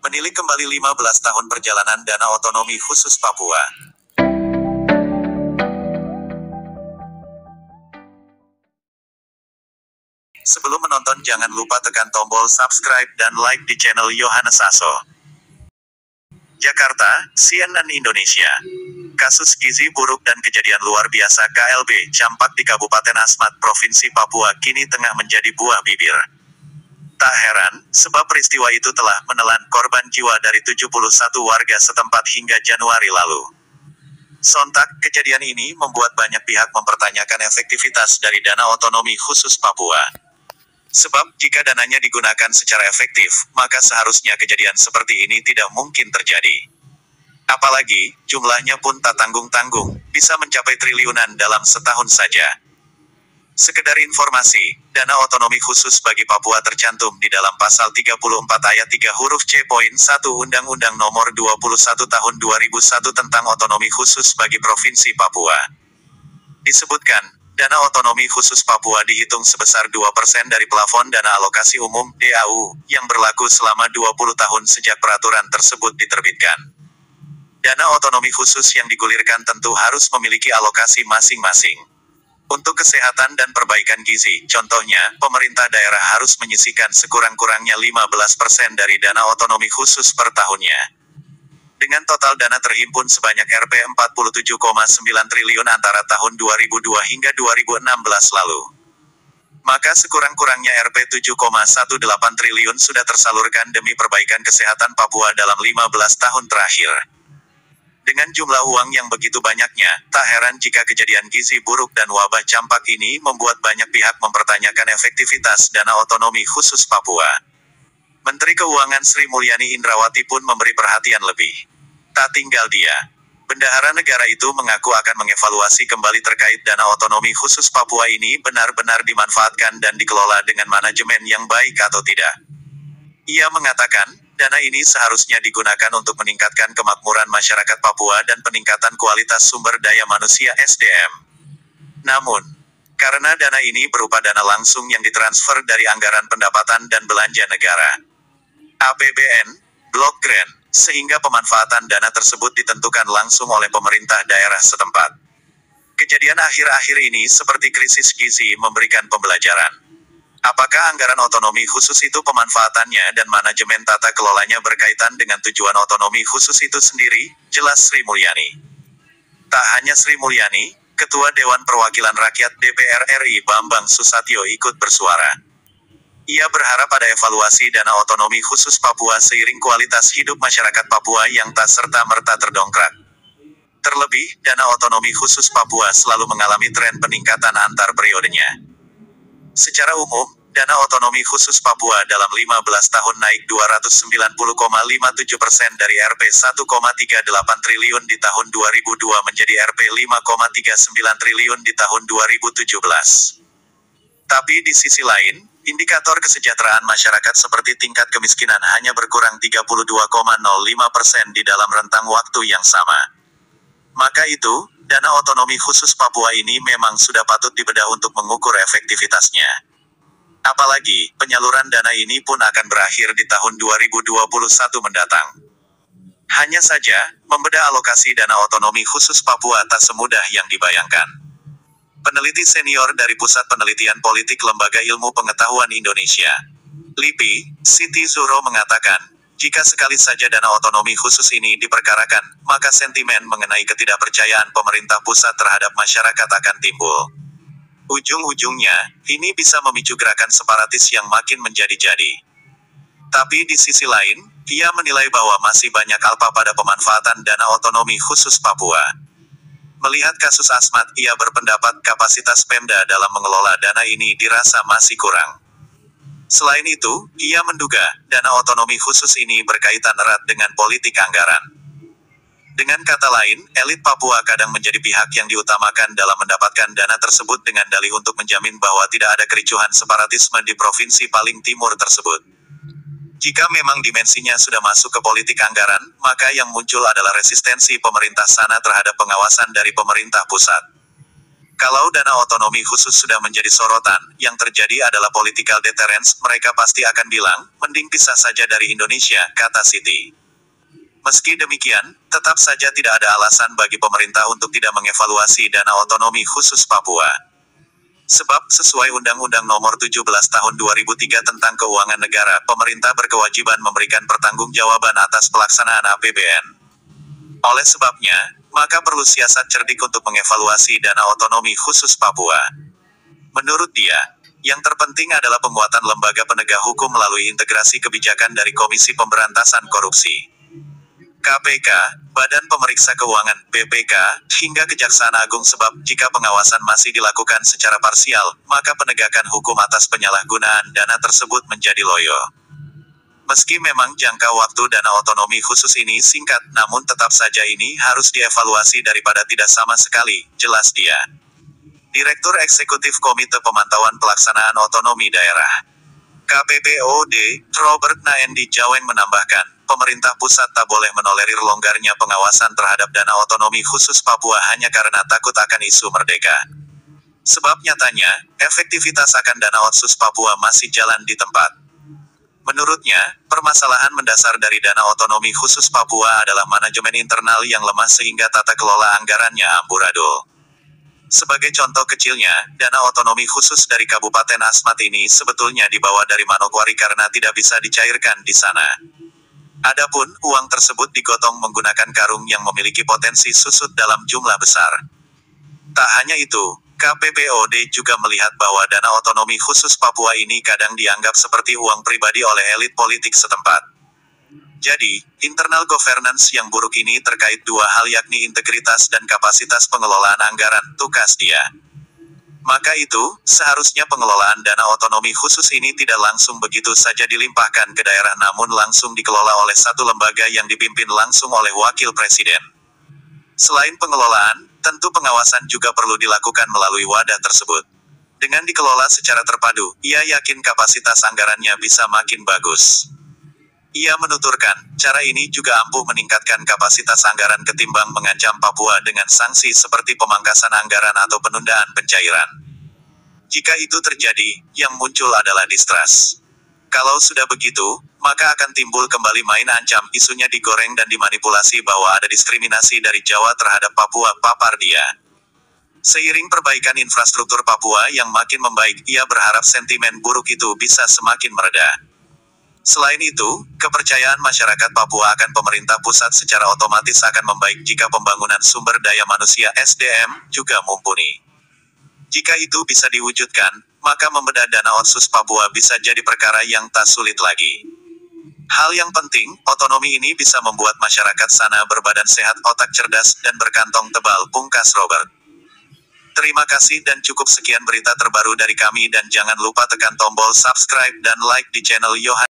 Menilik kembali 15 tahun perjalanan Dana Otonomi Khusus Papua. Sebelum menonton jangan lupa tekan tombol subscribe dan like di channel Yohanes Aso. Jakarta, CNN Indonesia. Kasus gizi buruk dan kejadian luar biasa KLB campak di Kabupaten Asmat, Provinsi Papua kini tengah menjadi buah bibir. Tak heran, sebab peristiwa itu telah menelan korban jiwa dari 71 warga setempat hingga Januari lalu. Sontak, kejadian ini membuat banyak pihak mempertanyakan efektivitas dari Dana Otonomi Khusus Papua. Sebab, jika dananya digunakan secara efektif, maka seharusnya kejadian seperti ini tidak mungkin terjadi. Apalagi, jumlahnya pun tak tanggung-tanggung, bisa mencapai triliunan dalam setahun saja. Sekedar informasi, Dana Otonomi Khusus bagi Papua tercantum di dalam Pasal 34 Ayat 3 huruf C poin 1 Undang-Undang Nomor 21 Tahun 2001 tentang Otonomi Khusus bagi Provinsi Papua. Disebutkan, Dana Otonomi Khusus Papua dihitung sebesar 2% dari plafon Dana Alokasi Umum (DAU) yang berlaku selama 20 tahun sejak peraturan tersebut diterbitkan. Dana Otonomi Khusus yang digulirkan tentu harus memiliki alokasi masing-masing. Untuk kesehatan dan perbaikan gizi, contohnya, pemerintah daerah harus menyisihkan sekurang-kurangnya 15% dari Dana Otonomi Khusus per tahunnya. Dengan total dana terhimpun sebanyak Rp 47,9 triliun antara tahun 2002 hingga 2016 lalu. Maka sekurang-kurangnya Rp 7,18 triliun sudah tersalurkan demi perbaikan kesehatan Papua dalam 15 tahun terakhir. Dengan jumlah uang yang begitu banyaknya, tak heran jika kejadian gizi buruk dan wabah campak ini membuat banyak pihak mempertanyakan efektivitas Dana Otonomi Khusus Papua. Menteri Keuangan Sri Mulyani Indrawati pun memberi perhatian lebih. Tak tinggal dia. Bendahara negara itu mengaku akan mengevaluasi kembali terkait Dana Otonomi Khusus Papua ini benar-benar dimanfaatkan dan dikelola dengan manajemen yang baik atau tidak. Ia mengatakan, dana ini seharusnya digunakan untuk meningkatkan kemakmuran masyarakat Papua dan peningkatan kualitas sumber daya manusia (SDM). Namun, karena dana ini berupa dana langsung yang ditransfer dari anggaran pendapatan dan belanja negara (APBN), Block Grant, sehingga pemanfaatan dana tersebut ditentukan langsung oleh pemerintah daerah setempat. Kejadian akhir-akhir ini seperti krisis gizi memberikan pembelajaran. Apakah anggaran otonomi khusus itu pemanfaatannya dan manajemen tata kelolanya berkaitan dengan tujuan otonomi khusus itu sendiri? Jelas Sri Mulyani. Tak hanya Sri Mulyani, Ketua Dewan Perwakilan Rakyat DPR RI Bambang Susatyo ikut bersuara. Ia berharap ada evaluasi Dana Otonomi Khusus Papua seiring kualitas hidup masyarakat Papua yang tak serta-merta terdongkrak. Terlebih, Dana Otonomi Khusus Papua selalu mengalami tren peningkatan antar periodenya. Secara umum, Dana Otonomi Khusus Papua dalam 15 tahun naik 290,57% dari Rp 1,38 triliun di tahun 2002 menjadi Rp 5,39 triliun di tahun 2017. Tapi di sisi lain, indikator kesejahteraan masyarakat seperti tingkat kemiskinan hanya berkurang 32,05% di dalam rentang waktu yang sama. Maka itu, Dana Otonomi Khusus Papua ini memang sudah patut dibedah untuk mengukur efektivitasnya. Apalagi, penyaluran dana ini pun akan berakhir di tahun 2021 mendatang. Hanya saja, membedah alokasi Dana Otonomi Khusus Papua tak semudah yang dibayangkan. Peneliti senior dari Pusat Penelitian Politik Lembaga Ilmu Pengetahuan Indonesia, LIPI, Siti Zuhro mengatakan, jika sekali saja Dana Otonomi Khusus ini diperkarakan, maka sentimen mengenai ketidakpercayaan pemerintah pusat terhadap masyarakat akan timbul. Ujung-ujungnya, ini bisa memicu gerakan separatis yang makin menjadi-jadi. Tapi di sisi lain, ia menilai bahwa masih banyak alpa pada pemanfaatan Dana Otonomi Khusus Papua. Melihat kasus Asmat, ia berpendapat kapasitas Pemda dalam mengelola dana ini dirasa masih kurang. Selain itu, ia menduga, Dana Otonomi Khusus ini berkaitan erat dengan politik anggaran. Dengan kata lain, elit Papua kadang menjadi pihak yang diutamakan dalam mendapatkan dana tersebut dengan dalih untuk menjamin bahwa tidak ada kericuhan separatisme di provinsi paling timur tersebut. Jika memang dimensinya sudah masuk ke politik anggaran, maka yang muncul adalah resistensi pemerintah sana terhadap pengawasan dari pemerintah pusat. Kalau dana otonomi khusus sudah menjadi sorotan, yang terjadi adalah political deterrence, mereka pasti akan bilang, mending pisah saja dari Indonesia, kata Siti. Meski demikian, tetap saja tidak ada alasan bagi pemerintah untuk tidak mengevaluasi dana otonomi khusus Papua. Sebab, sesuai Undang-Undang Nomor 17 Tahun 2003 tentang Keuangan Negara, pemerintah berkewajiban memberikan pertanggungjawaban atas pelaksanaan APBN. Oleh sebabnya, maka perlu siasat cerdik untuk mengevaluasi dana otonomi khusus Papua. Menurut dia, yang terpenting adalah penguatan lembaga penegak hukum melalui integrasi kebijakan dari Komisi Pemberantasan Korupsi, KPK, Badan Pemeriksa Keuangan, BPK, hingga Kejaksaan Agung sebab jika pengawasan masih dilakukan secara parsial, maka penegakan hukum atas penyalahgunaan dana tersebut menjadi loyo. Meski memang jangka waktu dana otonomi khusus ini singkat, namun tetap saja ini harus dievaluasi daripada tidak sama sekali, jelas dia. Direktur Eksekutif Komite Pemantauan Pelaksanaan Otonomi Daerah, KPPOD, Robert Naendi Jaweng menambahkan, pemerintah pusat tak boleh menolerir longgarnya pengawasan terhadap dana otonomi khusus Papua hanya karena takut akan isu merdeka. Sebab nyatanya, efektivitas akan dana otsus Papua masih jalan di tempat. Menurutnya, permasalahan mendasar dari dana otonomi khusus Papua adalah manajemen internal yang lemah sehingga tata kelola anggarannya amburadul. Sebagai contoh kecilnya, dana otonomi khusus dari Kabupaten Asmat ini sebetulnya dibawa dari Manokwari karena tidak bisa dicairkan di sana. Adapun, uang tersebut digotong menggunakan karung yang memiliki potensi susut dalam jumlah besar. Tak hanya itu, KPPOD juga melihat bahwa dana otonomi khusus Papua ini kadang dianggap seperti uang pribadi oleh elit politik setempat. Jadi, internal governance yang buruk ini terkait dua hal yakni integritas dan kapasitas pengelolaan anggaran, tukas dia. Maka itu, seharusnya pengelolaan dana otonomi khusus ini tidak langsung begitu saja dilimpahkan ke daerah namun langsung dikelola oleh satu lembaga yang dipimpin langsung oleh wakil presiden. Selain pengelolaan, tentu pengawasan juga perlu dilakukan melalui wadah tersebut. Dengan dikelola secara terpadu, ia yakin kapasitas anggarannya bisa makin bagus. Ia menuturkan, cara ini juga ampuh meningkatkan kapasitas anggaran ketimbang mengancam Papua dengan sanksi seperti pemangkasan anggaran atau penundaan pencairan. Jika itu terjadi, yang muncul adalah distrust. Kalau sudah begitu, maka akan timbul kembali main ancam, isunya digoreng dan dimanipulasi bahwa ada diskriminasi dari Jawa terhadap Papua, papar dia. Seiring perbaikan infrastruktur Papua yang makin membaik, ia berharap sentimen buruk itu bisa semakin mereda. Selain itu, kepercayaan masyarakat Papua akan pemerintah pusat secara otomatis akan membaik jika pembangunan sumber daya manusia (SDM) juga mumpuni. Jika itu bisa diwujudkan, maka membedah dana otsus Papua bisa jadi perkara yang tak sulit lagi. Hal yang penting, otonomi ini bisa membuat masyarakat sana berbadan sehat, otak cerdas, dan berkantong tebal, pungkas Robert. Terima kasih dan cukup sekian berita terbaru dari kami dan jangan lupa tekan tombol subscribe dan like di channel Yohan.